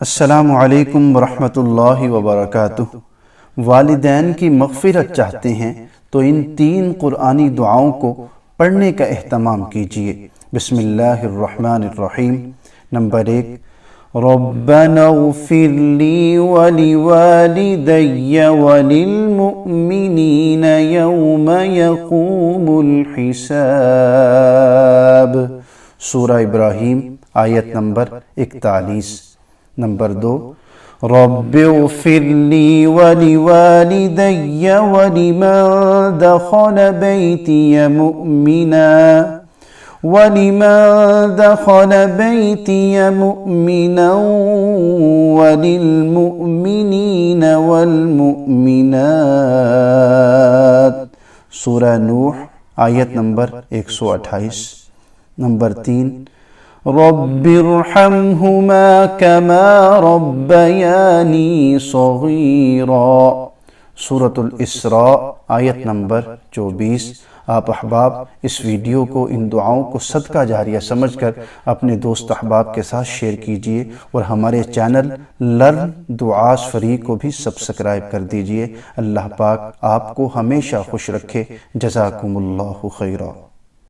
السلام علیکم ورحمۃ اللہ وبرکاتہ۔ والدین کی مغفرت چاہتے ہیں تو ان 3 قرآنی دعاؤں کو پڑھنے کا اہتمام کیجیے۔ بسم اللہ الرحمن الرحیم۔ نمبر 1، ربنا اغفر لی ولوالدی وللمؤمنین یوم یقوم الحساب، سورہ ابراہیم آیت نمبر 41۔ نمبر 2، رب اغفر لی ولوالدی ولمن دخل بیتی مؤمنا وللمؤمنین والمؤمنات، سورہ نوح آیت نمبر 128۔ نمبر 3، رب ارحمہما کما ربیانی صغیرا، سورۃ الاسراء آیت نمبر 24۔ آپ احباب اس ویڈیو کو، ان دعاؤں کو صدقہ جاریہ سمجھ کر اپنے دوست احباب کے ساتھ شیئر کیجئے، اور ہمارے چینل لرن دعاز فری کو بھی سبسکرائب کر دیجئے۔ اللہ پاک آپ کو ہمیشہ خوش رکھے۔ جزاکم اللہ خیرا۔